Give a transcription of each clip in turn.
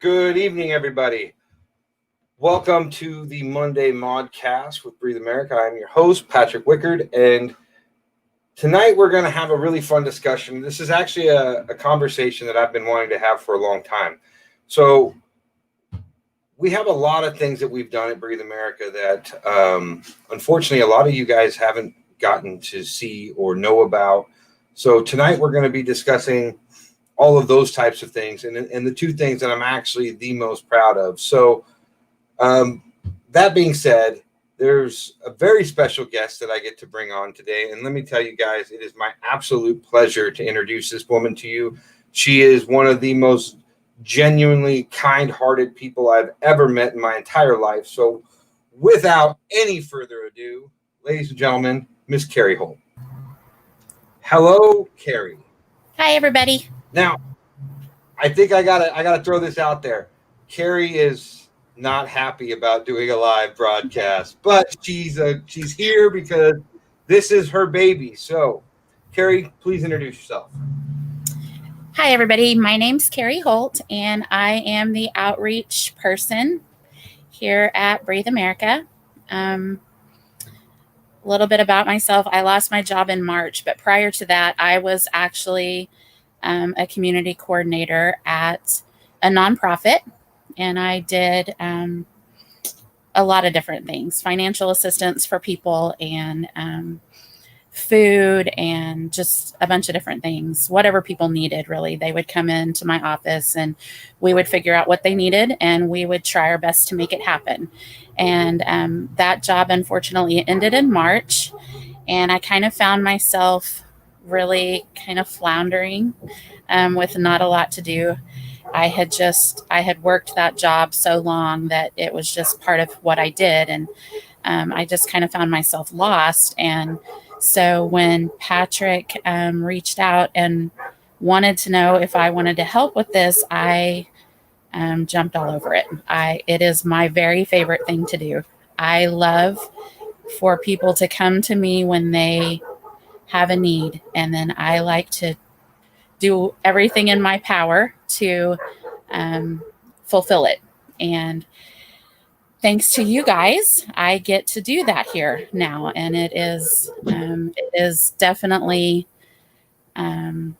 Good evening, everybody. Welcome to the Monday ModCast with Breathe America. I'm your host, Patrick Wickard, and tonight we're going to have a really fun discussion. This is actually a conversation that I've been wanting to have for a long time. So we have a lot of things that we've done at Breathe America that unfortunately a lot of you guys haven't gotten to see or know about. So tonight we're going to be discussing all of those types of things, and the two things that I'm actually the most proud of. So that being said, there's a very special guest that I get to bring on today. And let me tell you guys, it is my absolute pleasure to introduce this woman to you. She is one of the most genuinely kind-hearted people I've ever met in my entire life. So without any further ado, ladies and gentlemen, Miss Carrie Holt. Hello, Carrie. Hi, everybody. Now, I think I gotta throw this out there. Carrie is not happy about doing a live broadcast, but she's here because this is her baby. So, Carrie, please introduce yourself. Hi, everybody. My name's Carrie Holt, and I am the outreach person here at Breathe America. A little bit about myself. I lost my job in March, but prior to that, I was actually a community coordinator at a nonprofit, and I did a lot of different things, financial assistance for people and food and just a bunch of different things, whatever people needed, really. They would come into my office and we would figure out what they needed and we would try our best to make it happen. And that job, unfortunately, ended in March, and I kind of found myself really kind of floundering with not a lot to do. I had worked that job so long that it was just part of what I did. And I just kind of found myself lost. And so when Patrick reached out and wanted to know if I wanted to help with this, I jumped all over it. It is my very favorite thing to do. I love for people to come to me when they have a need, and then I like to do everything in my power to fulfill it. And thanks to you guys, I get to do that here now, and it is definitely the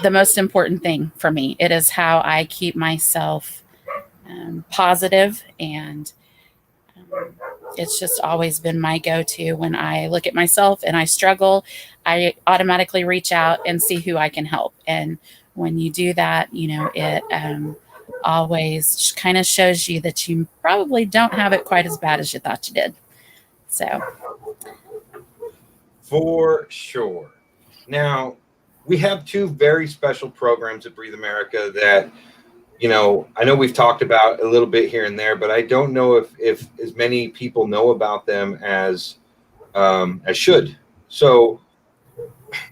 most important thing for me. It is how I keep myself positive, and it's just always been my go-to. When I look at myself and I struggle, I automatically reach out and see who I can help. And when you do that, it always kind of shows you that you probably don't have it quite as bad as you thought you did. So. For sure. Now, we have two very special programs at Breathe America that, I know we've talked about a little bit here and there, but I don't know if as many people know about them as should. So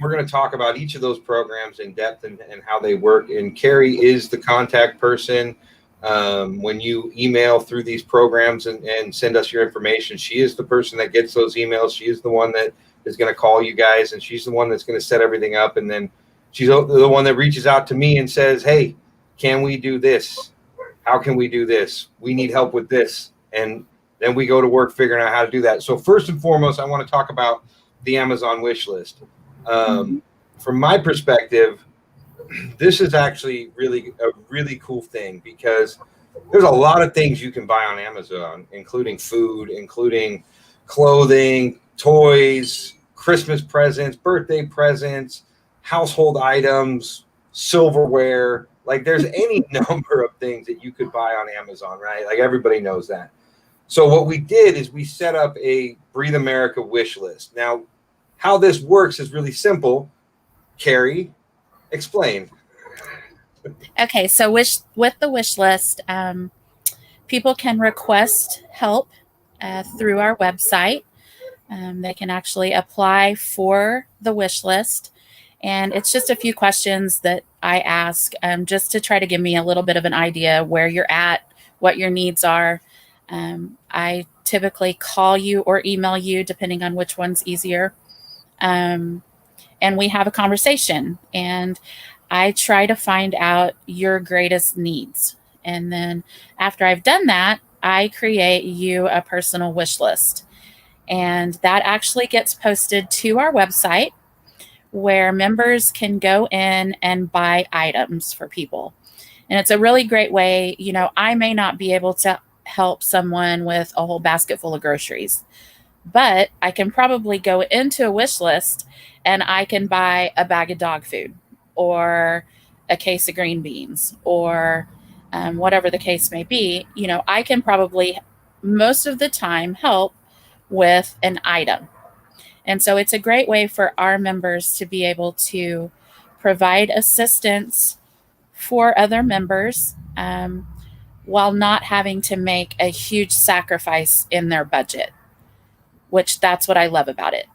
we're going to talk about each of those programs in depth and how they work. And Carrie is the contact person. When you email through these programs and send us your information, she is the person that gets those emails. She is the one that is going to call you guys, and she's the one that's going to set everything up. And then she's the one that reaches out to me and says, hey, can we do this? How can we do this? We need help with this. And then we go to work figuring out how to do that. So first and foremost, I want to talk about the Amazon wish list. From my perspective, this is actually a really cool thing, because there's a lot of things you can buy on Amazon, including food, including clothing, toys, Christmas presents, birthday presents, household items, silverware. Like, there's any number of things that you could buy on Amazon, right? Like, everybody knows that. So what we did is we set up a Breathe America wish list. Now, how this works is really simple. Carrie, explain. Okay, so with the wish list, people can request help through our website. They can actually apply for the wish list. And it's just a few questions that I ask just to try to give me a little bit of an idea where you're at, what your needs are. I typically call you or email you, depending on which one's easier. And we have a conversation. And I try to find out your greatest needs. And then after I've done that, I create you a personal wish list. And that actually gets posted to our website where members can go in and buy items for people. And it's a really great way. I may not be able to help someone with a whole basket full of groceries, but I can probably go into a wish list and I can buy a bag of dog food or a case of green beans or whatever the case may be. I can probably most of the time help with an item. And so it's a great way for our members to be able to provide assistance for other members while not having to make a huge sacrifice in their budget, which that's what I love about it.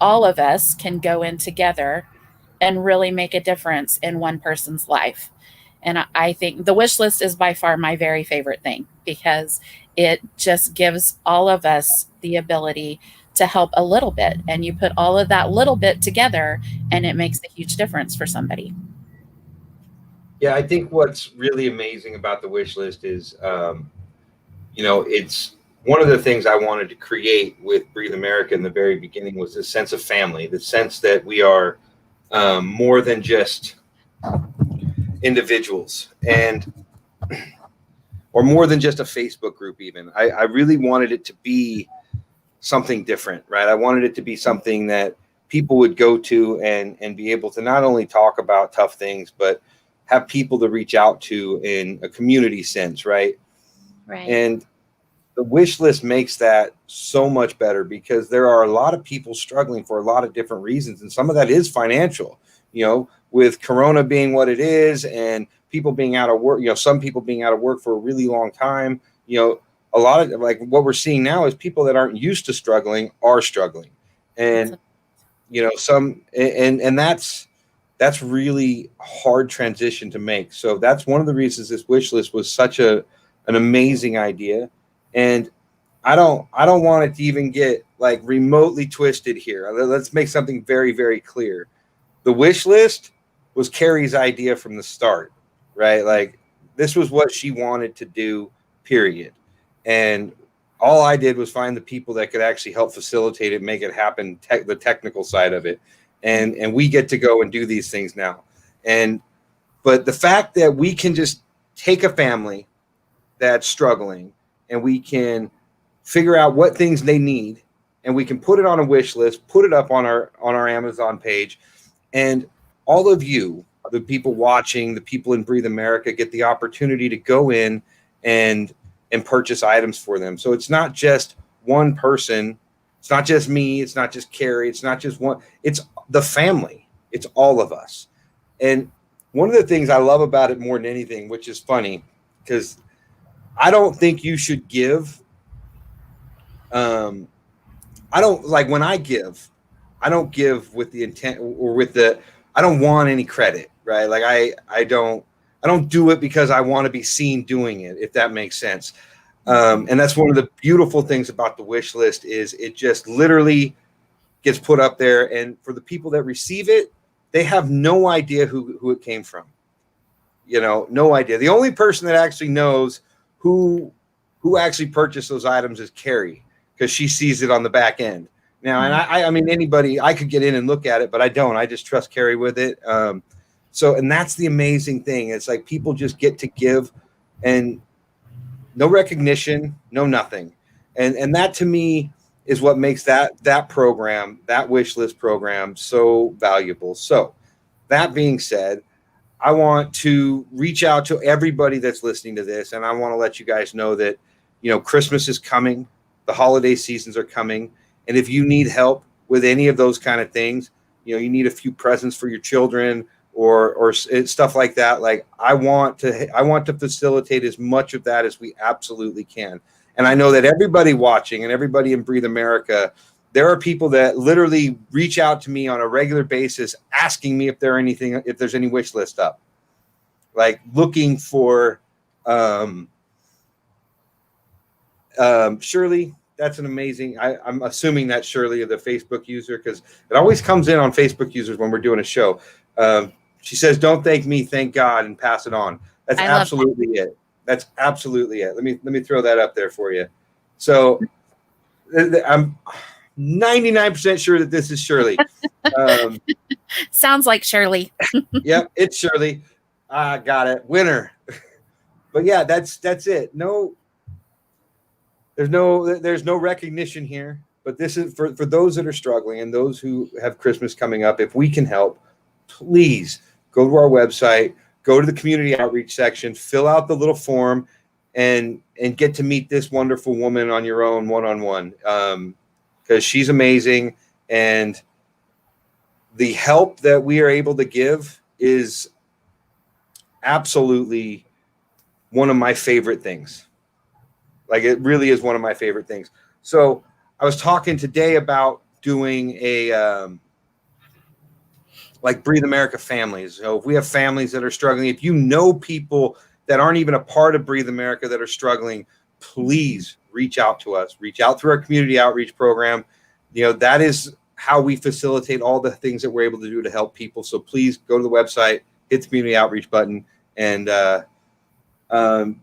All of us can go in together and really make a difference in one person's life. And I think the wish list is by far my very favorite thing because it just gives all of us the ability to help a little bit. And you put all of that little bit together and it makes a huge difference for somebody. Yeah, I think what's really amazing about the wish list is, it's one of the things I wanted to create with Breathe America in the very beginning was this sense of family, the sense that we are more than just individuals or more than just a Facebook group even. I really wanted it to be something different, right? I wanted it to be something that people would go to and be able to not only talk about tough things, but have people to reach out to in a community sense, right? Right. And the wish list makes that so much better because there are a lot of people struggling for a lot of different reasons. And some of that is financial, with Corona being what it is and people being out of work, some people being out of work for a really long time, a lot of like what we're seeing now is people that aren't used to struggling are struggling. And, that's really hard transition to make. So that's one of the reasons this wish list was such an amazing idea. And I don't want it to even get like remotely twisted here. Let's make something very, very clear. The wish list was Carrie's idea from the start, right? Like this was what she wanted to do, period. And all I did was find the people that could actually help facilitate it, make it happen, the technical side of it. And we get to go and do these things now. But the fact that we can just take a family that's struggling and we can figure out what things they need and we can put it on a wish list, put it up on our Amazon page, and all of you, the people watching, the people in Breathe America, get the opportunity to go in and purchase items for them. So it's not just one person. It's not just me. It's not just Carrie. It's not just one. It's the family. It's all of us. And one of the things I love about it more than anything, which is funny, because I don't think you should give. I don't like when I give. I don't give with the intent or I don't want any credit, right? Like I don't do it because I want to be seen doing it, if that makes sense. And that's one of the beautiful things about the wish list is it just literally gets put up there. And for the people that receive it, they have no idea who it came from. No idea. The only person that actually knows who actually purchased those items is Carrie, because she sees it on the back end. Now, and I mean, anybody, I could get in and look at it, but I don't. I just trust Carrie with it. And that's the amazing thing. It's like people just get to give and no recognition, no nothing. And that to me is what makes that program, that wish list program, so valuable. So that being said, I want to reach out to everybody that's listening to this. And I want to let you guys know that, Christmas is coming. The holiday seasons are coming. And if you need help with any of those kind of things, you need a few presents for your children or stuff like that. Like I want to facilitate as much of that as we absolutely can. And I know that everybody watching and everybody in Breathe America, there are people that literally reach out to me on a regular basis, asking me if there's any wish list up, like looking for, Shirley. That's an amazing. I'm assuming that's Shirley, the Facebook user, because it always comes in on Facebook users when we're doing a show. She says, "Don't thank me, thank God, and pass it on." That's absolutely it. That's absolutely it. Let me throw that up there for you. So I'm 99% sure that this is Shirley. Sounds like Shirley. Yep, it's Shirley. I got it. Winner. But yeah, that's it. No, there's no recognition here. But this is for those that are struggling and those who have Christmas coming up. If we can help, please go to our website, go to the community outreach section, fill out the little form, and get to meet this wonderful woman on your own one-on-one, because she's amazing. And the help that we are able to give is absolutely one of my favorite things. Like, it really is one of my favorite things. So I was talking today about doing a like Breathe America families. So if we have families that are struggling, if you know people that aren't even a part of Breathe America that are struggling, please reach out to us. Reach out through our community outreach program. That is how we facilitate all the things that we're able to do to help people. So please go to the website, hit the community outreach button, and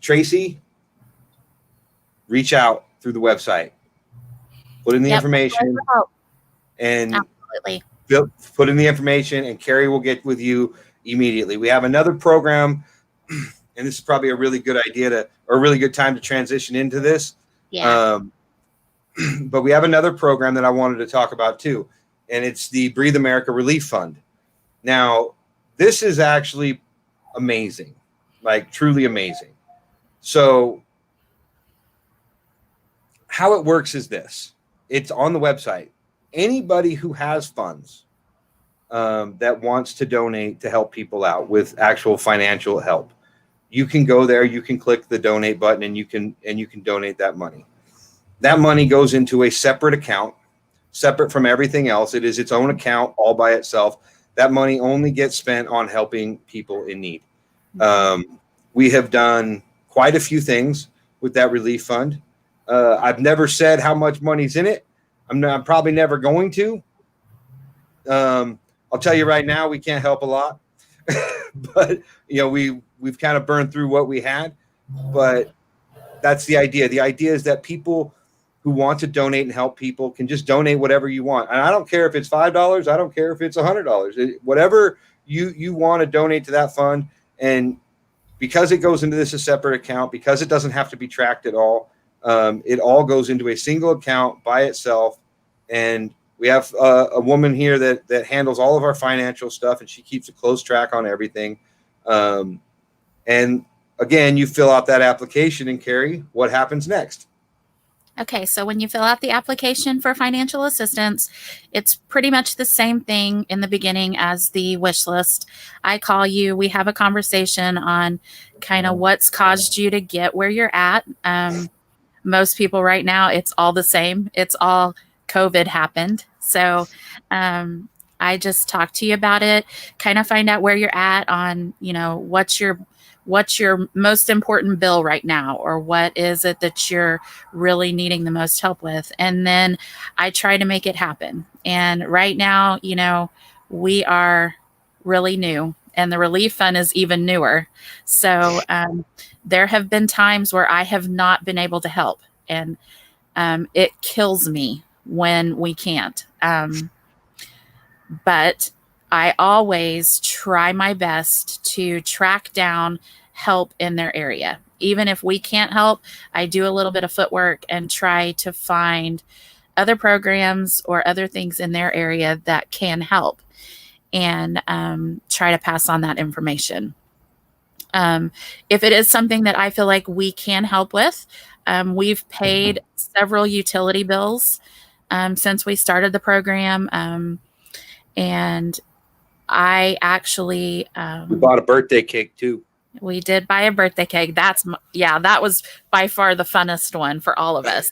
Tracy, reach out through the website. Put in the information, and absolutely. Put in the information, and Carrie will get with you immediately. We have another program, and this is probably a really good idea or a really good time to transition into this. Yeah. But we have another program that I wanted to talk about too, and it's the Breathe America Relief Fund. Now, this is actually amazing, like truly amazing. So how it works is this. It's on the website. Anybody who has funds that wants to donate to help people out with actual financial help, you can go there, you can click the donate button, and you can donate that money. That money goes into a separate account, separate from everything else. It is its own account all by itself. That money only gets spent on helping people in need. We have done quite a few things with that relief fund. I've never said how much money's in it. I'm probably never going to. I'll tell you right now, we can't help a lot, but we've kind of burned through what we had. But that's the idea. The idea is that people who want to donate and help people can just donate whatever you want. And I don't care if it's $5. I don't care if it's $100. Whatever you want to donate to that fund. And because it goes into this a separate account, because it doesn't have to be tracked at all, it all goes into a single account by itself. And we have a woman here that handles all of our financial stuff, and she keeps a close track on everything. And again, you fill out that application, and Carrie, what happens next? Okay, so when you fill out the application for financial assistance, it's pretty much the same thing in the beginning as the wish list. I call you, we have a conversation on kind of what's caused you to get where you're at. Most people right now, it's all the same. It's all COVID happened. So I just talk to you about it, kind of find out where you're at on, what's your most important bill right now, or what is it that you're really needing the most help with. And then I try to make it happen. And right now, we are really new, and the relief fund is even newer. So there have been times where I have not been able to help, and it kills me when we can't. But I always try my best to track down help in their area. Even if we can't help, I do a little bit of footwork and try to find other programs or other things in their area that can help, and try to pass on that information. If it is something that I feel like we can help with, we've paid several utility bills since we started the program. And I actually we bought a birthday cake too. We did buy a birthday cake. That was by far the funnest one for all of us.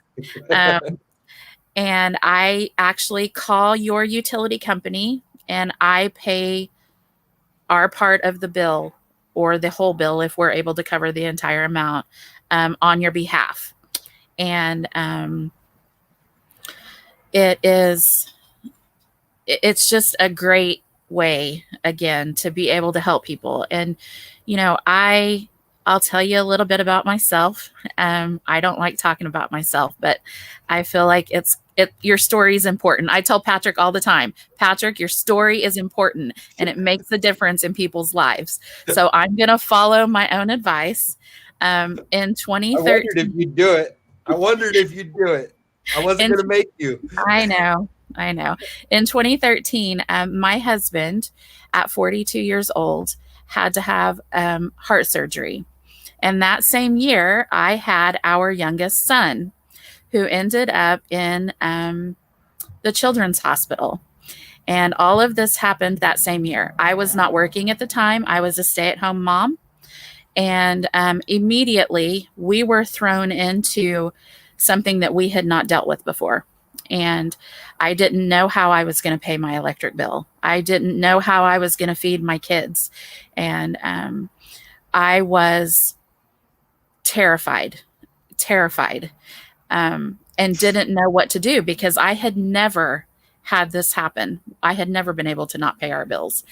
And I actually call your utility company, and I pay our part of the bill, or the whole bill if we're able to cover the entire amount, on your behalf. And it's just a great way again to be able to help people. And, I'll tell you a little bit about myself. I don't like talking about myself, but I feel like your story is important. I tell Patrick all the time, Patrick, your story is important and it makes a difference in people's lives. So I'm going to follow my own advice. In 2013, I wondered if you'd do it. I wasn't going to make you. I know. In 2013, my husband, at 42 years old, had to have heart surgery. And that same year, I had our youngest son, who ended up in the children's hospital. And all of this happened that same year. I was not working at the time. I was a stay-at-home mom. And immediately, we were thrown into something that we had not dealt with before. And I didn't know how I was going to pay my electric bill. I didn't know how I was going to feed my kids. And I was terrified, and didn't know what to do because I had never had this happen. I had never been able to not pay our bills.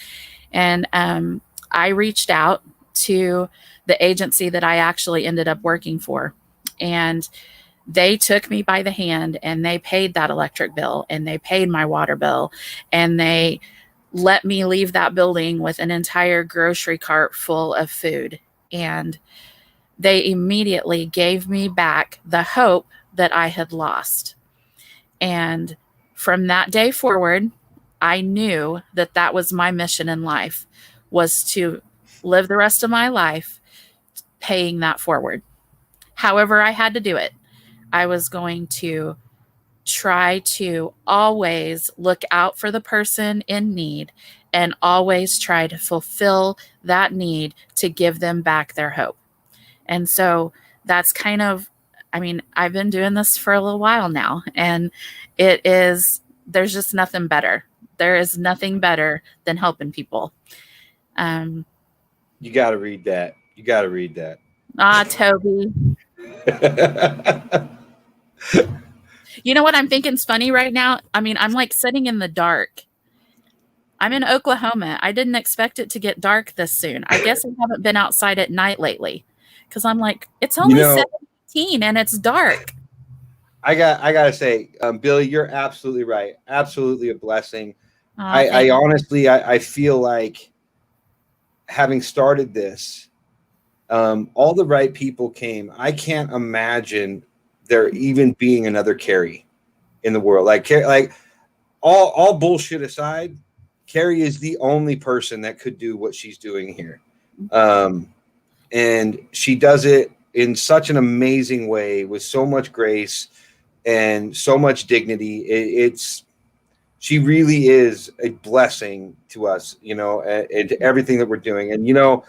And I reached out to the agency that I actually ended up working for. And they took me by the hand and they paid that electric bill and they paid my water bill and they let me leave that building with an entire grocery cart full of food. And they immediately gave me back the hope that I had lost. And from that day forward, I knew that that was my mission in life, was to live the rest of my life paying that forward. However I had to do it, I was going to try to always look out for the person in need and always try to fulfill that need to give them back their hope. And so that's kind of, I've been doing this for a little while now, and there's just nothing better. There is nothing better than helping people. You got to read that. Toby. You know what I'm thinking's funny right now? I'm like sitting in the dark. I'm in Oklahoma. I didn't expect it to get dark this soon. I guess I haven't been outside at night lately because I'm like, it's only 17 and it's dark. I gotta say, Billy, you're absolutely right. Absolutely a blessing. I honestly, I feel like having started this, all the right people came. I can't imagine there even being another Carrie in the world. Like all bullshit aside, Carrie is the only person that could do what she's doing here. And she does it in such an amazing way with so much grace and so much dignity. She really is a blessing to us, and to everything that we're doing. And,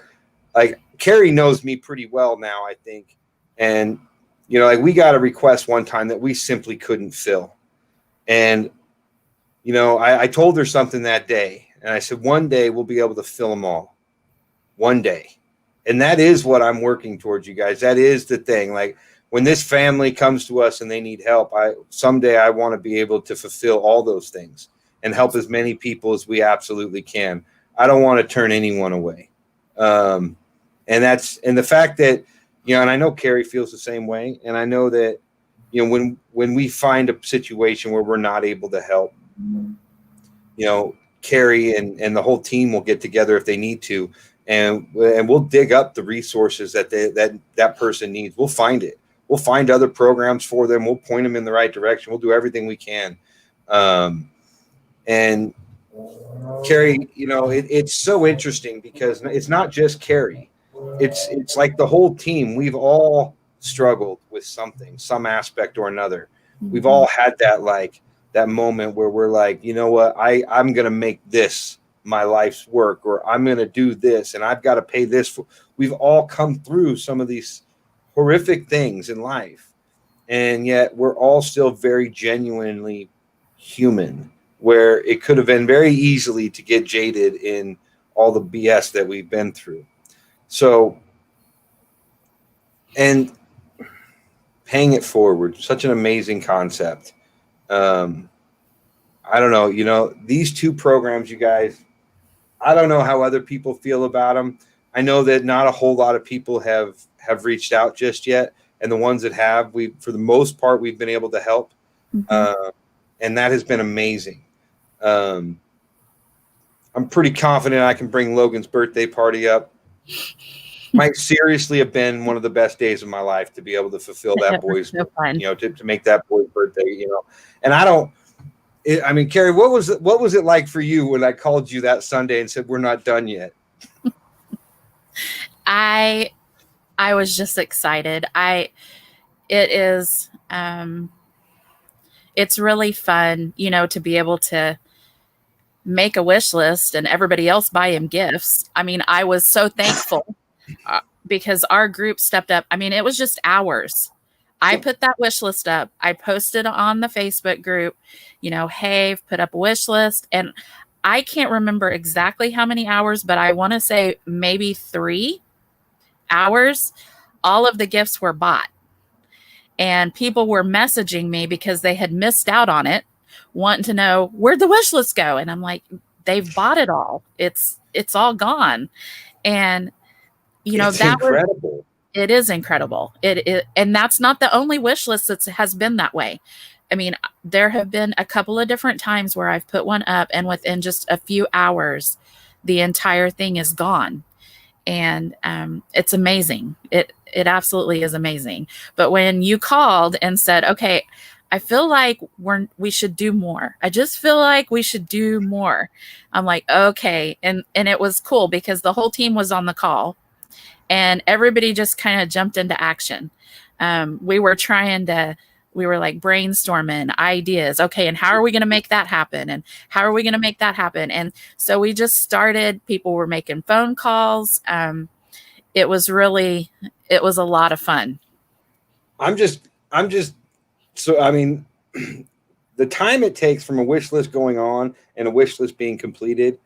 like Carrie knows me pretty well now, I think. And, like we got a request one time that we simply couldn't fill. And, I told her something that day and I said, one day we'll be able to fill them all. One day. And that is what I'm working towards, you guys. That is the thing. Like when this family comes to us and they need help, someday I want to be able to fulfill all those things and help as many people as we absolutely can. I don't want to turn anyone away. And the fact that, and I know Carrie feels the same way. And I know that, when we find a situation where we're not able to help, Carrie and the whole team will get together if they need to, and we'll dig up the resources that person needs. We'll find it. We'll find other programs for them. We'll point them in the right direction. We'll do everything we can. And Carrie, it's so interesting because it's not just Carrie. It's like the whole team. We've all struggled with something, some aspect or another. We've all had that moment where we're like, you know what, I'm going to make this my life's work, or I'm going to do this and I've got to pay this. We've all come through some of these horrific things in life. And yet we're all still very genuinely human, where it could have been very easily to get jaded in all the BS that we've been through. So, and paying it forward, such an amazing concept. I don't know, these two programs, you guys, I don't know how other people feel about them. I know that not a whole lot of people have reached out just yet, and the ones that have, for the most part, we've been able to help, and that has been amazing. I'm pretty confident I can bring Logan's birthday party up. Might seriously have been one of the best days of my life to be able to fulfill that boy's, so fun. To make that boy's birthday, And I mean, Carrie, what was it like for you when I called you that Sunday and said we're not done yet? I was just excited. It's really fun, to be able to make a wish list and everybody else buy him gifts. I mean, I was so thankful because our group stepped up. I mean, it was just hours. I put that wish list up. I posted on the Facebook group, hey, put up a wish list. And I can't remember exactly how many hours, but I want to say maybe 3 hours. All of the gifts were bought. And people were messaging me because they had missed out on it, wanting to know where'd the wish list go. And I'm like, they've bought it all. It's all gone. And it's incredible. It is incredible. And that's not the only wish list that has been that way. I mean, there have been a couple of different times where I've put one up and within just a few hours, the entire thing is gone. And it's amazing. It absolutely is amazing. But when you called and said, okay, I feel like we should do more. I just feel like we should do more. I'm like, okay. And it was cool because the whole team was on the call and everybody just kind of jumped into action. We were like brainstorming ideas. Okay. And how are we going to make that happen? And how are we going to make that happen? And so we just started, people were making phone calls. It was a lot of fun. So, I mean, the time it takes from a wish list going on and a wish list being completed,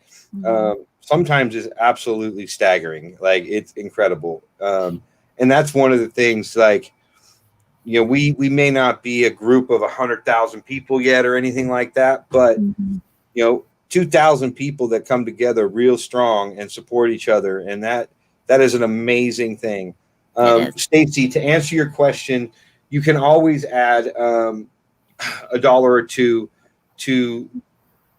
sometimes is absolutely staggering. Like, it's incredible. And that's one of the things, like, we may not be a group of 100,000 people yet or anything like that, but 2,000 people that come together real strong and support each other. And that is an amazing thing. Stacy, to answer your question, you can always add $1 or $2 to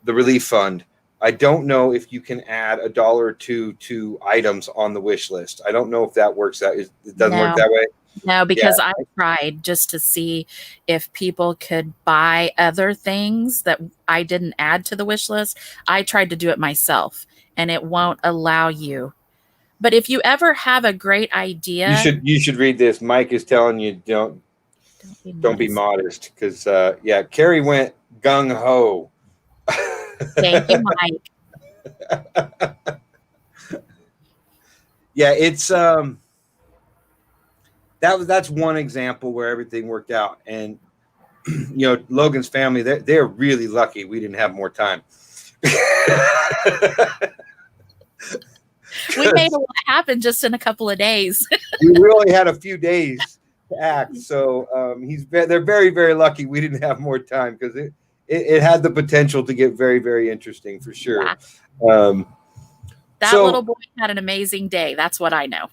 the relief fund. I don't know if you can add $1 or $2 to items on the wish list. I don't know if that works out. It doesn't work that way. No, because I tried just to see if people could buy other things that I didn't add to the wish list. I tried to do it myself and it won't allow you. But if you ever have a great idea, you should read this. Mike is telling you don't be modest because Carrie went gung ho. Thank you, Mike. Yeah, it's that's one example where everything worked out, and Logan's family, they're really lucky we didn't have more time. We made a lot happen just in a couple of days. We only had a few days to act, so they're very, very lucky we didn't have more time because it had the potential to get very, very interesting for sure. Yeah. That little boy had an amazing day. That's what I know.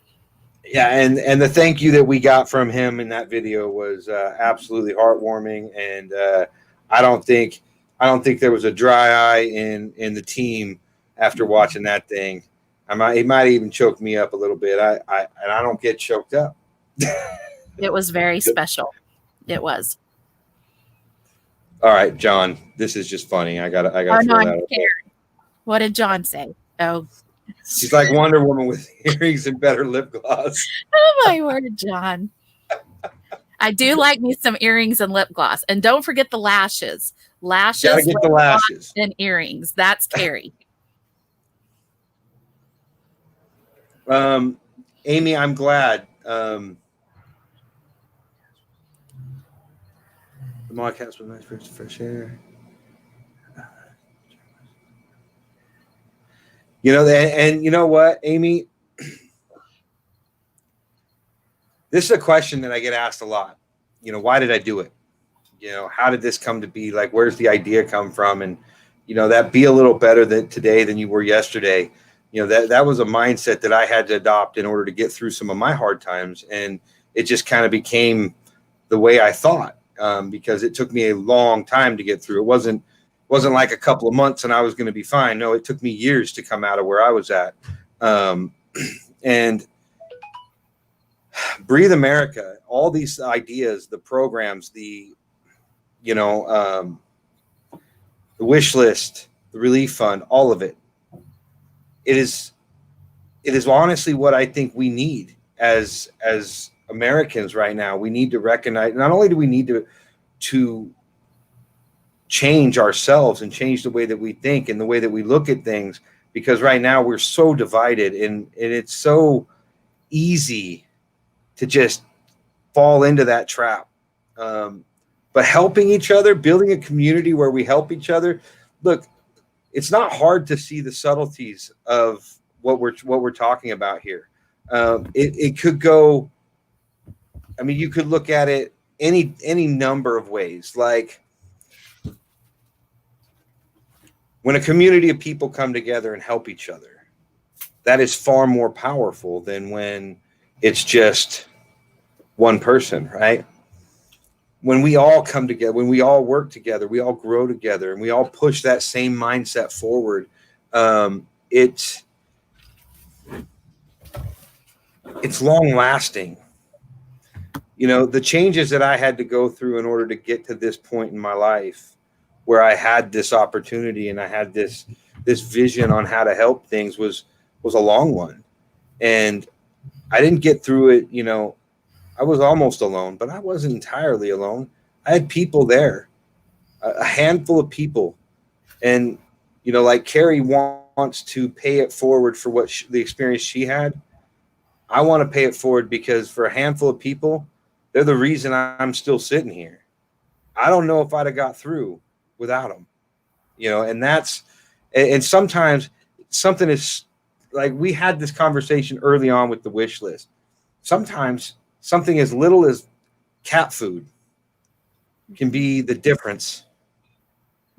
Yeah, and the thank you that we got from him in that video was absolutely heartwarming, and I don't think there was a dry eye in the team after watching that thing. It might even choke me up a little bit. I don't get choked up. It was very special. It was. All right, John. This is just funny. I got. Oh no, I'm scared. What did John say? Oh, she's like Wonder Woman with earrings and better lip gloss. Oh my word, John. I do like me some earrings and lip gloss, and don't forget the lashes. Lashes. Gotta get the lashes and earrings. That's Carrie. Amy, I'm glad. The ModCast was nice for fresh air. And you know what, Amy? This is a question that I get asked a lot. Why did I do it? How did this come to be? Like, where's the idea come from? And that be a little better than today than you were yesterday. That was a mindset that I had to adopt in order to get through some of my hard times. And it just kind of became the way I thought, because it took me a long time to get through. It wasn't like a couple of months and I was going to be fine. No, it took me years to come out of where I was at. And Breathe America, all these ideas, the programs, the wish list, the relief fund, all of it. It is honestly what I think we need as Americans right now. We need to recognize, not only do we need to change ourselves and change the way that we think and the way that we look at things, because right now we're so divided and it's so easy to just fall into that trap. But helping each other, building a community where we help each other. Look, it's not hard to see the subtleties of what we're talking about here. It could go. I mean, you could look at it any number of ways. Like when a community of people come together and help each other, that is far more powerful than when it's just one person, right? When we all come together, when we all work together, we all grow together, and we all push that same mindset forward. It's long lasting. The changes that I had to go through in order to get to this point in my life where I had this opportunity and I had this vision on how to help things was a long one. And I didn't get through it, I was almost alone, but I wasn't entirely alone. I had people there, a handful of people. And, like Carrie wants to pay it forward for what the experience she had. I want to pay it forward because for a handful of people, they're the reason I'm still sitting here. I don't know if I'd have got through without them, and sometimes something is like, we had this conversation early on with the wish list. Sometimes something as little as cat food can be the difference.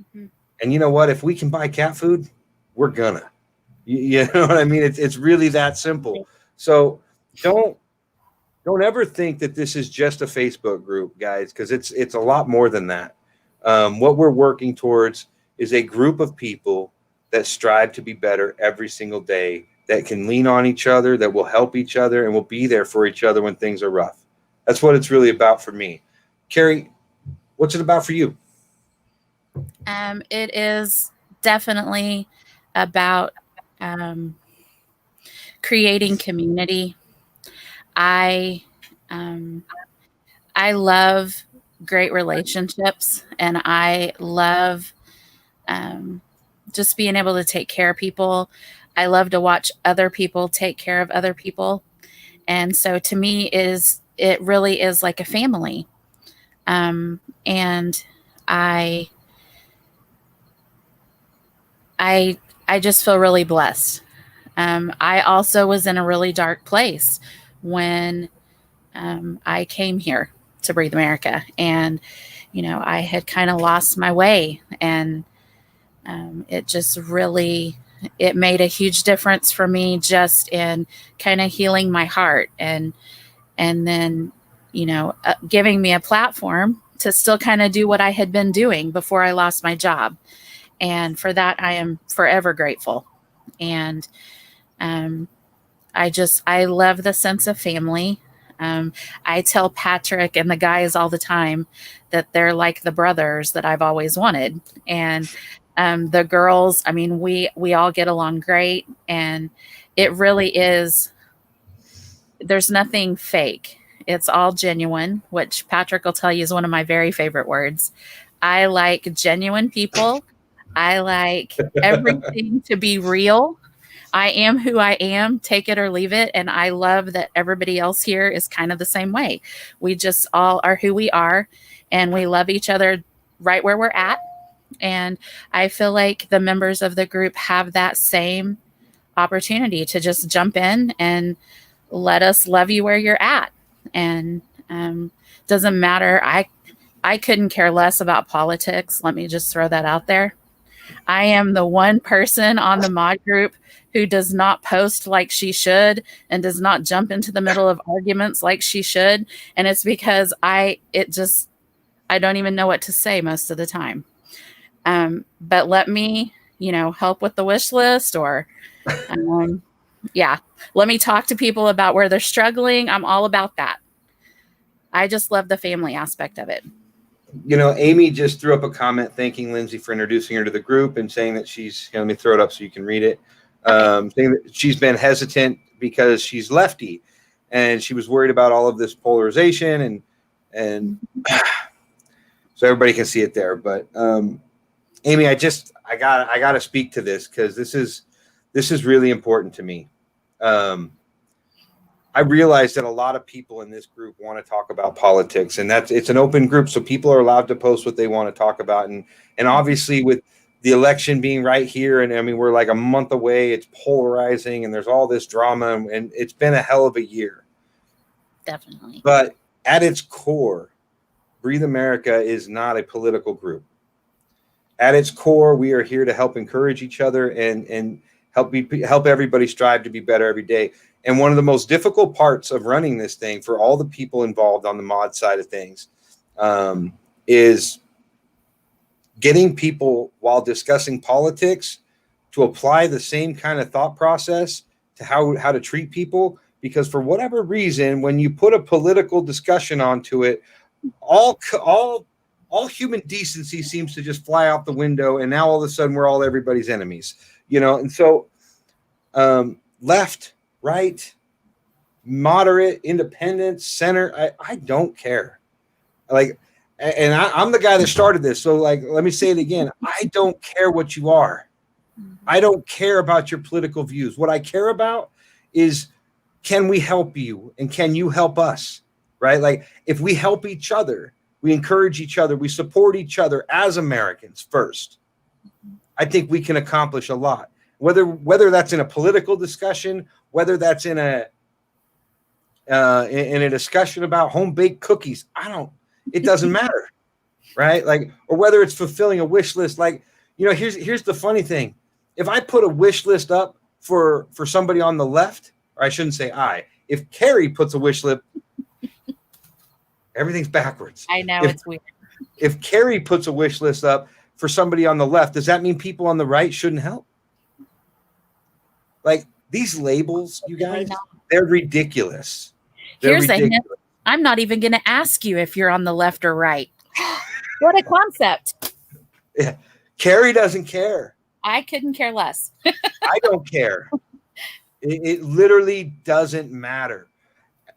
Mm-hmm. And you know what? If we can buy cat food, we're gonna. You know what I mean? It's really that simple. So don't ever think that this is just a Facebook group, guys, because it's a lot more than that. What we're working towards is a group of people that strive to be better every single day, that can lean on each other, that will help each other, and will be there for each other when things are rough. That's what it's really about for me. Carrie, what's it about for you? It is definitely about creating community. I love great relationships, and I love just being able to take care of people. I love to watch other people take care of other people. And so to me it really is like a family. And I just feel really blessed. I also was in a really dark place when I came here to Breathe America, and I had kind of lost my way, and it made a huge difference for me just in kind of healing my heart, and then giving me a platform to still kind of do what I had been doing before I lost my job. And for that, I am forever grateful. And I love the sense of family. I tell Patrick and the guys all the time that they're like the brothers that I've always wanted. And the girls, I mean, we all get along great, and it really is, there's nothing fake. It's all genuine, which Patrick will tell you is one of my very favorite words. I like genuine people. I like everything to be real. I am who I am, take it or leave it. And I love that everybody else here is kind of the same way. We just all are who we are, and we love each other right where we're at. And I feel like the members of the group have that same opportunity to just jump in and let us love you where you're at. And doesn't matter. I couldn't care less about politics. Let me just throw that out there. I am the one person on the mod group who does not post like she should and does not jump into the middle of arguments like she should. And it's because I don't even know what to say most of the time. But let me, help with the wish list or, let me talk to people about where they're struggling. I'm all about that. I just love the family aspect of it. Amy just threw up a comment thanking Lindsay for introducing her to the group and saying that let me throw it up so you can read it. Saying that she's been hesitant because she's lefty and she was worried about all of this polarization and so everybody can see it there. But Amy, I gotta speak to this because this is really important to me. I realize that a lot of people in this group want to talk about politics, and it's an open group, so people are allowed to post what they want to talk about. And obviously, with the election being right here, and I mean we're like a month away, it's polarizing, and there's all this drama, and it's been a hell of a year. Definitely. But at its core, Breathe America is not a political group. At its core, we are here to help encourage each other and help everybody strive to be better every day. And one of the most difficult parts of running this thing for all the people involved on the mod side of things is getting people, while discussing politics, to apply the same kind of thought process to how to treat people. Because for whatever reason, when you put a political discussion onto it, all human decency seems to just fly out the window, and now all of a sudden we're all everybody's enemies, And so, left, right, moderate, independent, center, I don't care. And I'm the guy that started this. So let me say it again. I don't care what you are. I don't care about your political views. What I care about is, can we help you and can you help us, right? Like if we help each other, we encourage each other, we support each other as Americans first, I think we can accomplish a lot. Whether that's in a political discussion, whether that's in a discussion about home-baked cookies, it doesn't matter, right? Like, or whether it's fulfilling a wish list. Like, here's the funny thing. If I put a wish list up for somebody on the left, or I shouldn't say if Carrie puts a wish list, everything's backwards. I know, it's weird. If Carrie puts a wish list up for somebody on the left, does that mean people on the right shouldn't help? Like, these labels, you guys, they're ridiculous. Here's a hint. I'm not even going to ask you if you're on the left or right. What a concept. Yeah. Carrie doesn't care. I couldn't care less. I don't care. It literally doesn't matter.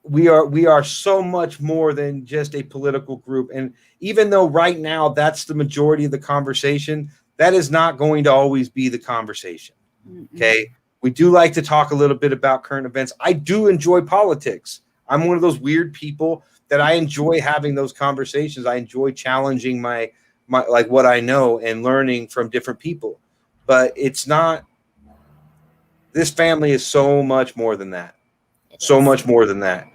We are so much more than just a political group. And even though right now that's the majority of the conversation, that is not going to always be the conversation. Mm-hmm. Okay. We do like to talk a little bit about current events. I do enjoy politics. I'm one of those weird people that I enjoy having those conversations. I enjoy challenging my like what I know and learning from different people. But it's not, this family is so much more than that. So much more than that.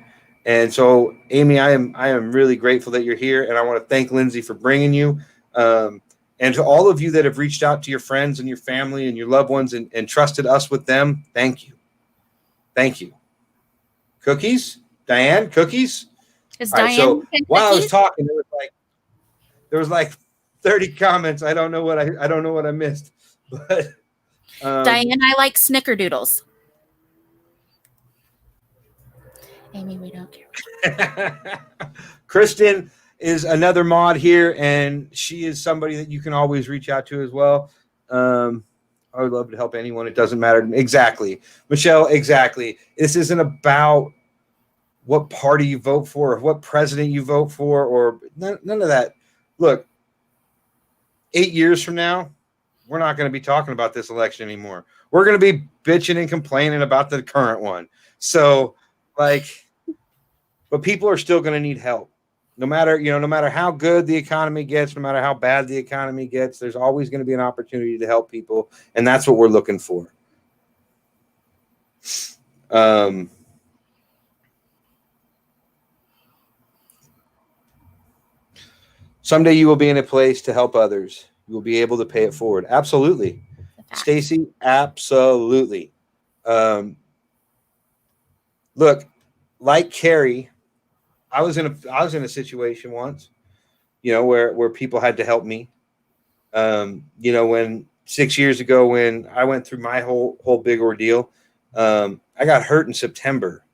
And so, Amy, I am really grateful that you're here, and I want to thank Lindsay for bringing you. And to all of you that have reached out to your friends and your family and your loved ones and trusted us with them, thank you. Thank you. Cookies? Diane, cookies? Is Diane so while I was talking, there was like 30 comments. I don't know what I missed. But Diane, I like snickerdoodles. Amy, we don't care. Kristen is another mod here, and she is somebody that you can always reach out to as well. I would love to help anyone. It doesn't matter. Exactly. Michelle, exactly. This isn't about what party you vote for or what president you vote for or none of that. Look, 8 years from now, we're not going to be talking about this election anymore. We're going to be bitching and complaining about the current one. So, but people are still going to need help. No matter how good the economy gets, no matter how bad the economy gets, there's always going to be an opportunity to help people. And that's what we're looking for. Someday you will be in a place to help others. you will be able to pay it forward. Absolutely. The fact. Stacy, absolutely. Um, look, like Carrie, I was in a situation once, where people had to help me. When 6 years ago, when I went through my whole big ordeal, I got hurt in September.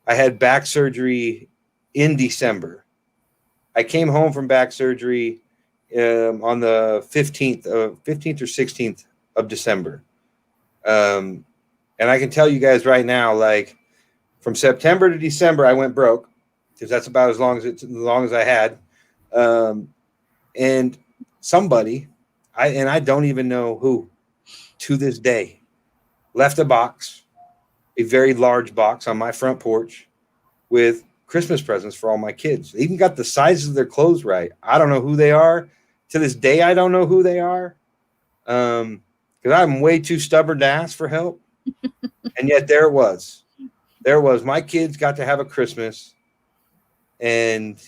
I had back surgery in December. I came home from back surgery on the 15th or 16th of December. And I can tell you guys right now, like from September to December, I went broke because that's about as long as I had. And somebody, I don't even know who, to this day, left a very large box on my front porch with Christmas presents for all my kids. They even got the sizes of their clothes right. I don't know who they are. To this day, I don't know who they are. Because I'm way too stubborn to ask for help. And yet there it was. My kids got to have a Christmas, and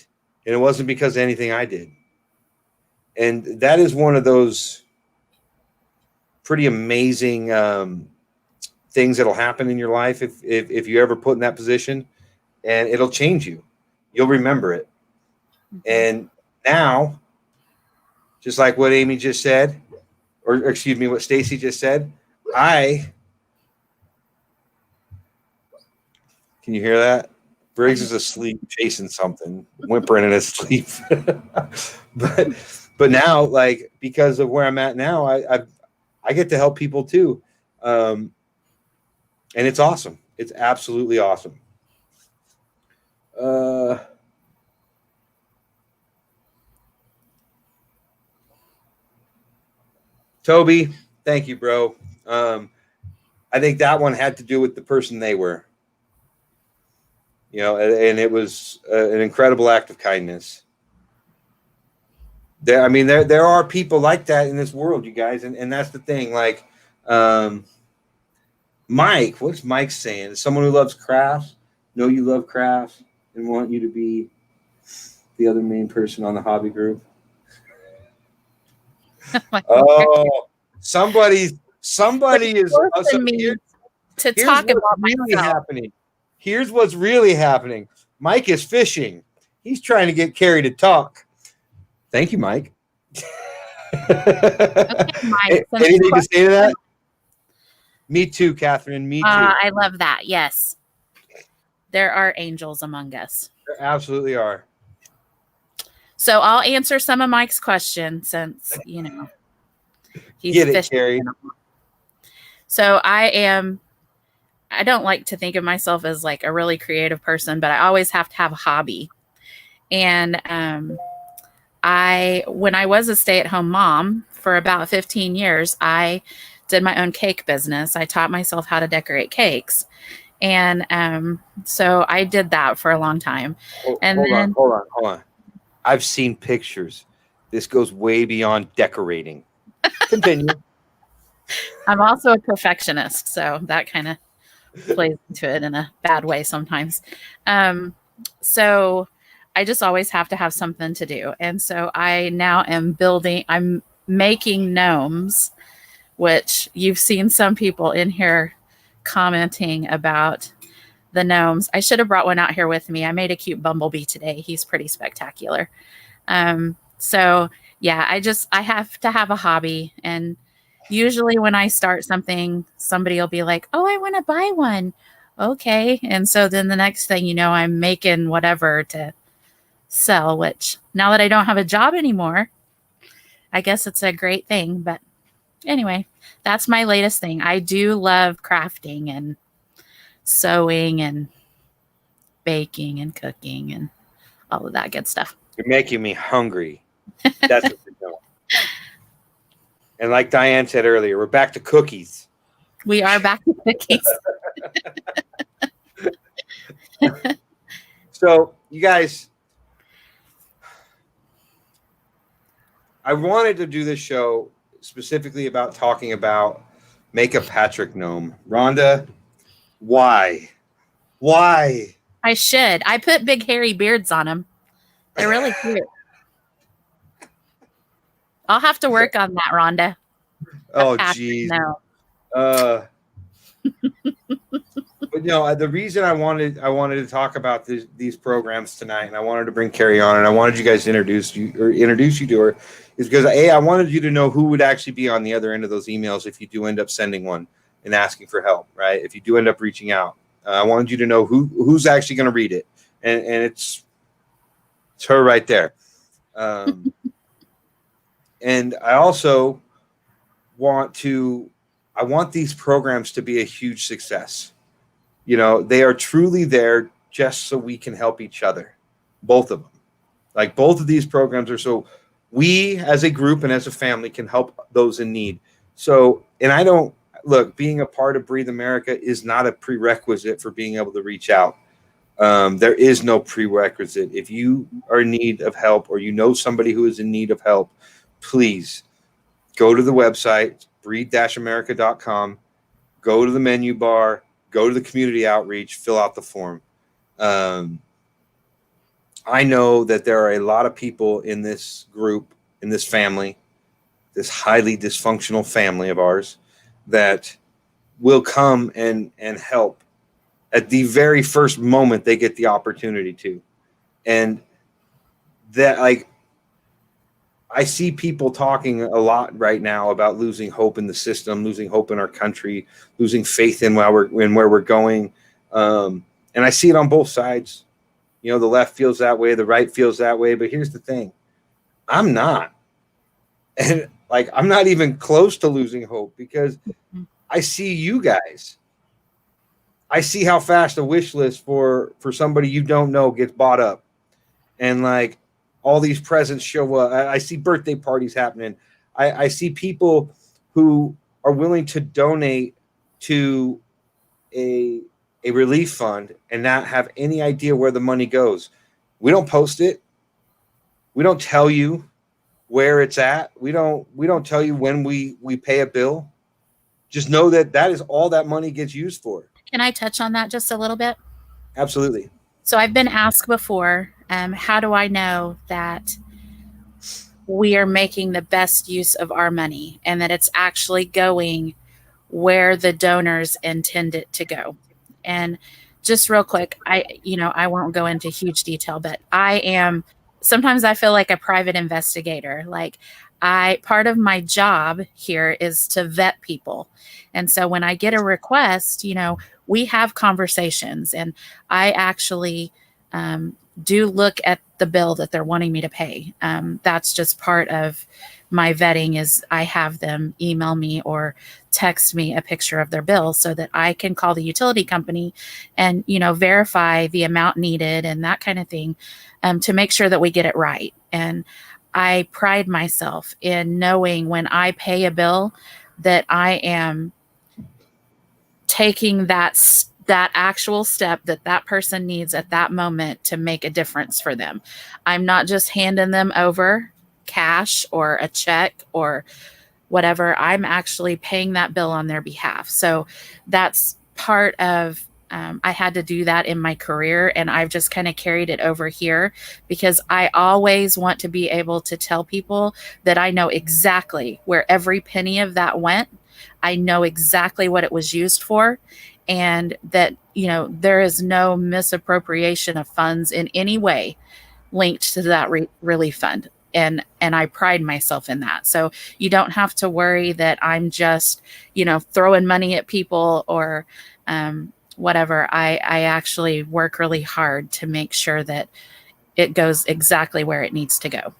it wasn't because of anything I did. And that is one of those pretty amazing things that'll happen in your life if you ever put in that position, and it'll change you. You'll remember it. And now, just like what Amy just said, or excuse me, what Stacy just said, can you hear that? Briggs is asleep, chasing something, whimpering in his sleep. but now, like, because of where I'm at now, I get to help people too, and it's awesome. It's absolutely awesome. Toby, thank you, bro. I think that one had to do with the person they were. And it was an incredible act of kindness. There are people like that in this world, you guys, and that's the thing. Like, Mike, what's Mike saying? Someone who loves crafts, know you love crafts, and want you to be the other main person on the hobby group. Oh, somebody is forcing me to talk about really happening. Here's what's really happening. Mike is fishing. He's trying to get Carrie to talk. Thank you, Mike. Okay, Mike, anything to say to that? Me too, Catherine. Me too. I love that. Yes. There are angels among us. There absolutely are. So I'll answer some of Mike's questions since, he's Get it, fishing. Carrie. So I don't like to think of myself as like a really creative person, but I always have to have a hobby. And when I was a stay-at-home mom for about 15 years, I did my own cake business. I taught myself how to decorate cakes. And so I did that for a long time. Hold on. I've seen pictures. This goes way beyond decorating. Continue. I'm also a perfectionist, so that kind of plays into it in a bad way sometimes. So I just always have to have something to do. And so I now I'm making gnomes, which you've seen some people in here commenting about the gnomes. I should have brought one out here with me. I made a cute bumblebee today. He's pretty spectacular. So yeah, I have to have a hobby. And usually when I start something, somebody will be like, oh, I want to buy one. Okay. And so then the next thing you know, I'm making whatever to sell, which now that I don't have a job anymore, I guess it's a great thing. But anyway, that's my latest thing. I do love crafting and sewing and baking and cooking and all of that good stuff. You're making me hungry. That's what you're doing. And like Diane said earlier, we're back to cookies. We are back to cookies. So, you guys, I wanted to do this show specifically about talking about make a Patrick gnome. Rhonda, why? Why? I should. I put big hairy beards on them. They're really cute. I'll have to work on that, Rhonda. Oh, geez. No. But the reason I wanted to talk about these programs tonight, and I wanted to bring Carrie on, and I wanted you guys to introduce you to her, is because I wanted you to know who would actually be on the other end of those emails if you do end up sending one and asking for help, right? If you do end up reaching out, I wanted you to know who's actually going to read it, and it's her right there. And I also want these programs to be a huge success. They are truly there just so we can help each other. Both of them. Like, both of these programs are so we as a group and as a family can help those in need. So, and being a part of Breathe America is not a prerequisite for being able to reach out. There is no prerequisite. If you are in need of help, or somebody who is in need of help, please go to the website, breathe-america.com, go to the menu bar, go to the community outreach, fill out the form. I know that there are a lot of people in this group, in this family, this highly dysfunctional family of ours, that will come and help at the very first moment they get the opportunity to. And that, I see people talking a lot right now about losing hope in the system, losing hope in our country, losing faith in where we're going. And I see it on both sides. The left feels that way, the right feels that way. But here's the thing. I'm not. And I'm not even close to losing hope, because I see you guys. I see how fast a wish list for somebody you don't know gets bought up. And all these presents show up. I see birthday parties happening. I see people who are willing to donate to a relief fund and not have any idea where the money goes. We don't post it. We don't tell you where it's at. We don't tell you when we pay a bill. Just know that is all that money gets used for. Can I touch on that just a little bit? Absolutely. So I've been asked before, how do I know that we are making the best use of our money and that it's actually going where the donors intend it to go? And just real quick, I won't go into huge detail, but sometimes I feel like a private investigator. Part of my job here is to vet people. And so when I get a request, we have conversations, and I actually do look at the bill that they're wanting me to pay. That's just part of my vetting, is I have them email me or text me a picture of their bill so that I can call the utility company and, verify the amount needed and that kind of thing, to make sure that we get it right. And I pride myself in knowing when I pay a bill that I am taking that actual step that person needs at that moment to make a difference for them. I'm not just handing them over cash or a check or whatever. I'm actually paying that bill on their behalf. So that's part of, I had to do that in my career, and I've just kind of carried it over here, because I always want to be able to tell people that I know exactly where every penny of that went. I know exactly what it was used for, and that, there is no misappropriation of funds in any way linked to that relief fund. And I pride myself in that. So you don't have to worry that I'm just, throwing money at people or whatever. I actually work really hard to make sure that it goes exactly where it needs to go.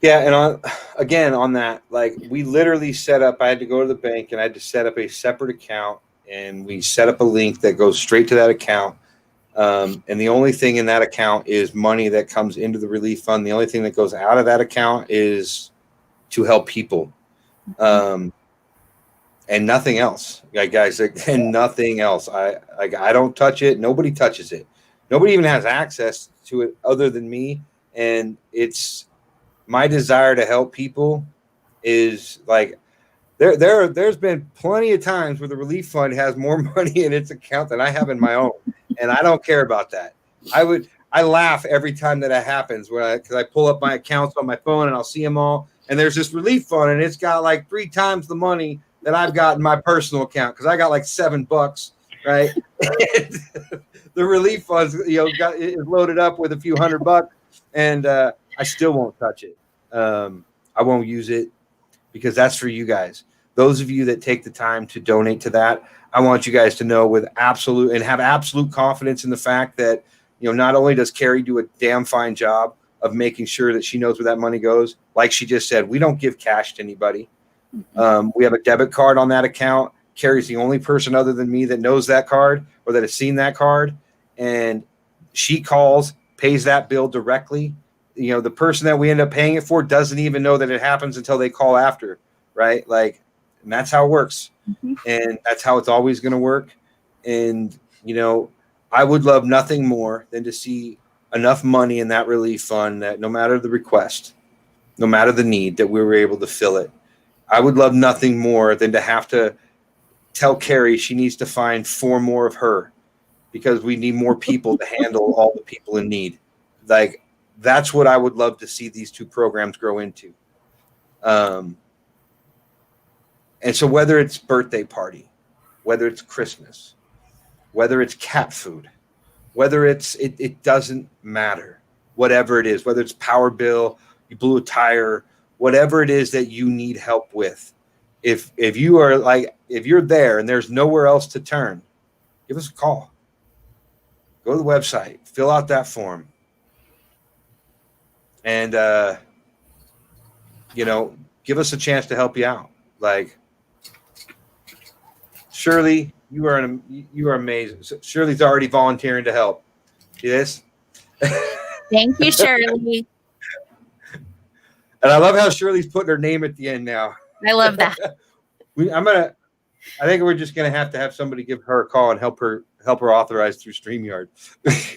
Yeah. And on that, we literally I had to go to the bank and I had to set up a separate account, and we set up a link that goes straight to that account. And the only thing in that account is money that comes into the relief fund. The only thing that goes out of that account is to help people. And nothing else, guys, and nothing else. I don't touch it. Nobody touches it. Nobody even has access to it other than me. And it's my desire to help people is there's been plenty of times where the relief fund has more money in its account than I have in my own. And I don't care about that. I I laugh every time that happens because I pull up my accounts on my phone and I'll see them all. And there's this relief fund and it's got like 3 times the money that I've got in my personal account because I got like $7, right? The relief funds, is loaded up with a few $100, and I still won't touch it. I won't use it because that's for you guys. Those of you that take the time to donate to that, I want you guys to know with have absolute confidence in the fact that, not only does Carrie do a damn fine job of making sure that she knows where that money goes, like she just said, we don't give cash to anybody. We have a debit card on that account. Carrie's the only person other than me that knows that card or that has seen that card. And she calls, pays that bill directly. The person that we end up paying it for doesn't even know that it happens until they call after, right? And that's how it works. Mm-hmm. And that's how it's always going to work. And, I would love nothing more than to see enough money in that relief fund that no matter the request, no matter the need, that we were able to fill it. I would love nothing more than to have to tell Carrie she needs to find 4 more of her because we need more people to handle all the people in need. That's what I would love to see these 2 programs grow into. And so whether it's birthday party, whether it's Christmas, whether it's cat food, whether it doesn't matter, whatever it is, whether it's power bill, you blew a tire, whatever it is that you need help with. If you're there and there's nowhere else to turn, give us a call. Go to the website, fill out that form. And, give us a chance to help you out. Shirley, you are amazing. Shirley's already volunteering to help. See this? Thank you, Shirley. And I love how Shirley's putting her name at the end now. I love that. I think we're just gonna have to have somebody give her a call and help her authorize through StreamYard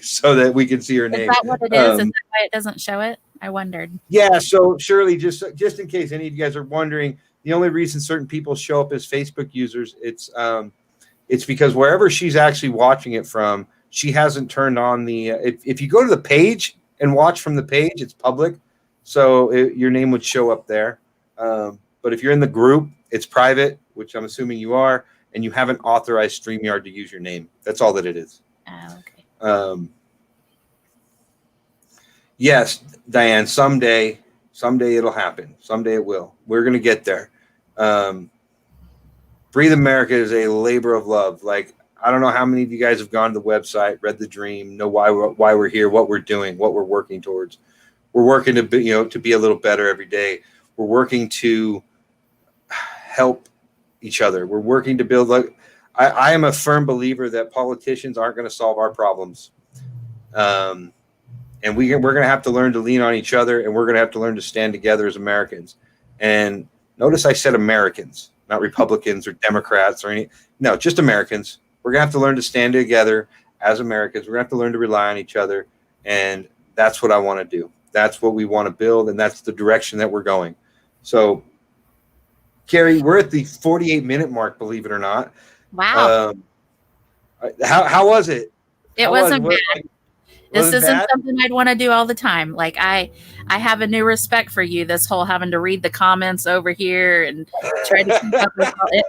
so that we can see her name. Is that what it is? Is that why it doesn't show it? I wondered. Yeah, so Shirley, just in case any of you guys are wondering, the only reason certain people show up as Facebook users, it's because wherever she's actually watching it from, she hasn't turned on the if you go to the page and watch from the page, it's public. So your name would show up there. But if you're in the group, it's private, which I'm assuming you are, and you haven't authorized StreamYard to use your name. That's all that it is. Oh, okay. Yes, Diane, someday it'll happen. Someday it will. We're going to get there. Breathe America is a labor of love. I don't know how many of you guys have gone to the website, read the dream, know why we're here, what we're doing, what we're working towards. We're working to be a little better every day. We're working to help each other. We're working to build. I am a firm believer that politicians aren't going to solve our problems. And we're going to have to learn to lean on each other, and we're going to have to learn to stand together as Americans. And notice I said Americans, not Republicans or Democrats or any. No, just Americans. We're going to have to learn to stand together as Americans. We're going to have to learn to rely on each other. And that's what I want to do. That's what we want to build, and that's the direction that we're going. So, Carrie, we're at the 48-minute mark, believe it or not. Wow. How was it? It wasn't bad. This isn't something I'd want to do all the time. I have a new respect for you, this whole having to read the comments over here and try to keep up with all it.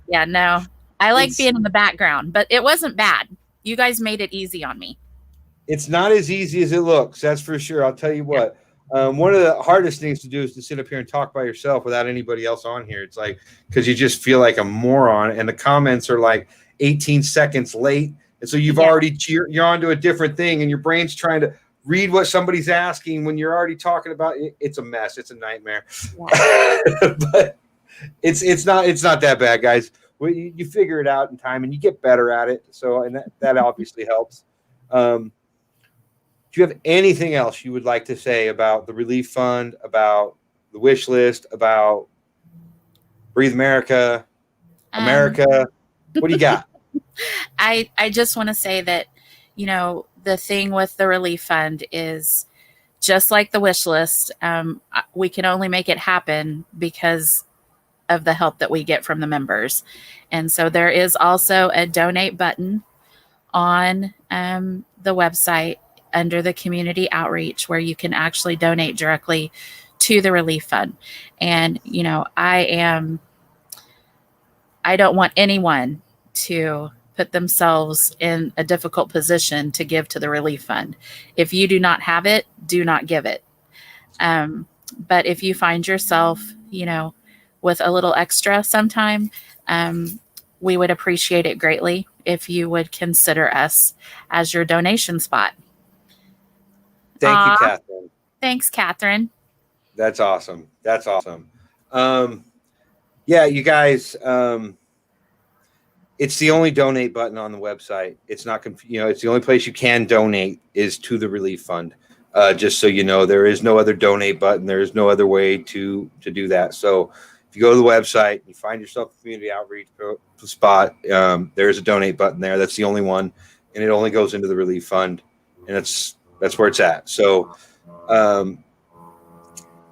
Yeah, no. I like being in the background, but it wasn't bad. You guys made it easy on me. It's not as easy as it looks, that's for sure. I'll tell you what. One of the hardest things to do is to sit up here and talk by yourself without anybody else on here. It's because you just feel like a moron, and the comments are 18 seconds late. And so you're on to a different thing, and your brain's trying to read what somebody's asking when you're already talking about it. It's a mess. It's a nightmare. Yeah. But it's not that bad, guys. You figure it out in time, and you get better at it. So, and that obviously helps. Do you have anything else you would like to say about the relief fund, about the wish list, about Breathe America? What do you got? I just want to say that, the thing with the relief fund is just like the wish list. We can only make it happen because of the help that we get from the members. And so there is also a donate button on the website. under the community outreach where you can actually donate directly to the relief fund. And, I don't want anyone to put themselves in a difficult position to give to the relief fund. If you do not have it, do not give it. But if you find yourself, with a little extra sometime, we would appreciate it greatly if you would consider us as your donation spot. Thank you, Catherine. Thanks, Catherine. That's awesome. That's awesome. Yeah, you guys, it's the only donate button on the website. It's not, it's the only place you can donate is to the relief fund. Just so you know, there is no other donate button. There is no other way to do that. So if you go to the website, you find yourself a community outreach spot, there is a donate button there. That's the only one, and it only goes into the relief fund, and that's where it's at. So,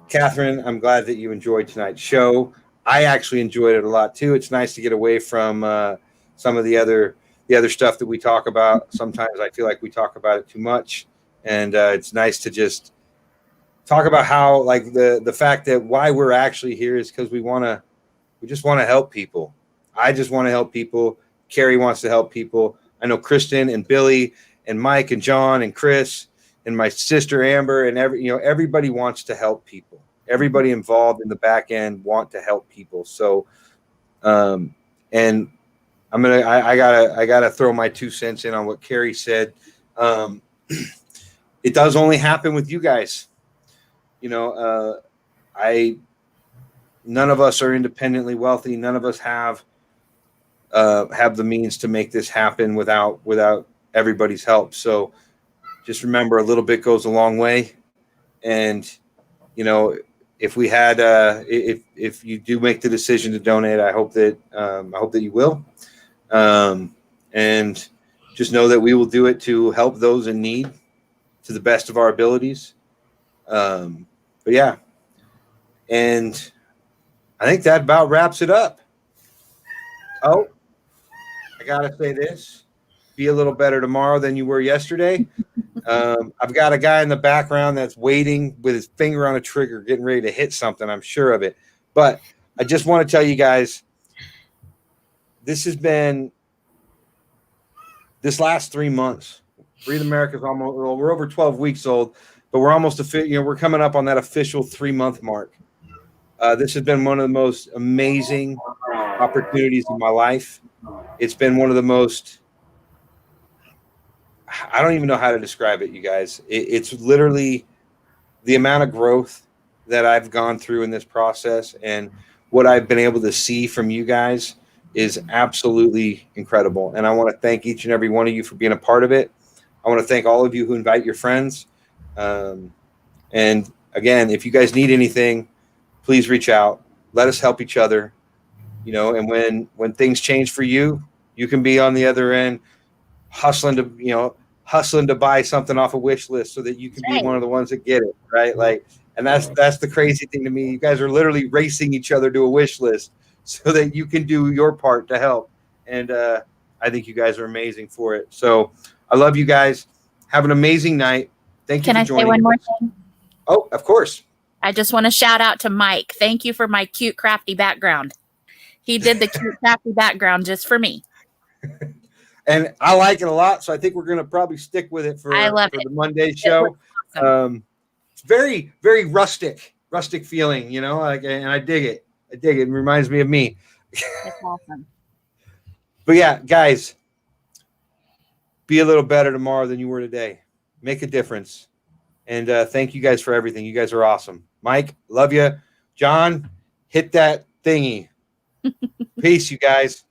Catherine, I'm glad that you enjoyed tonight's show. I actually enjoyed it a lot too. It's nice to get away from some of the other stuff that we talk about. Sometimes I feel like we talk about it too much, and it's nice to just talk about how, like, the fact that why we're actually here is because we just want to help people. I just want to help people. Carrie wants to help people. I know Kristen and Billy and Mike and John and Chris and my sister Amber and everybody wants to help people. Everybody involved in the back end want to help people. So, and I gotta throw my 2 cents in on what Carrie said. It does only happen with you guys. None of us are independently wealthy. None of us have the means to make this happen without everybody's help. So just remember, a little bit goes a long way. And, if we had, if you do make the decision to donate, I hope that you will. And just know that we will do it to help those in need to the best of our abilities. But yeah. And I think that about wraps it up. Oh, I got to say this. Be a little better tomorrow than you were yesterday. I've got a guy in the background that's waiting with his finger on a trigger, getting ready to hit something. I'm sure of it. But I just want to tell you guys, this last 3 months, Breathe America is almost, we're over 12 weeks old, but we're almost, we're coming up on that official 3-month mark. This has been one of the most amazing opportunities of my life. It's been one of the most, I don't even know how to describe it, you guys. It's literally the amount of growth that I've gone through in this process and what I've been able to see from you guys is absolutely incredible. And I want to thank each and every one of you for being a part of it. I want to thank all of you who invite your friends. And again, if you guys need anything, please reach out. Let us help each other. And when things change for you, you can be on the other end hustling to buy something off a wish list so that you can be one of the ones that get it, right? Like, and that's the crazy thing to me. You guys are literally racing each other to a wish list so that you can do your part to help. And I think you guys are amazing for it. So I love you guys. Have an amazing night. Thank you for joining. Can I say one more thing? Oh, of course. I just want to shout out to Mike. Thank you for my cute, crafty background. He did the cute, crafty background just for me. And I like it a lot, so I think we're going to probably stick with it for the Monday show. Awesome. It's very, very rustic feeling, and I dig it. It reminds me of me. That's awesome. But yeah, guys, be a little better tomorrow than you were today. Make a difference. And thank you guys for everything. You guys are awesome. Mike, love you. John, hit that thingy. Peace, you guys.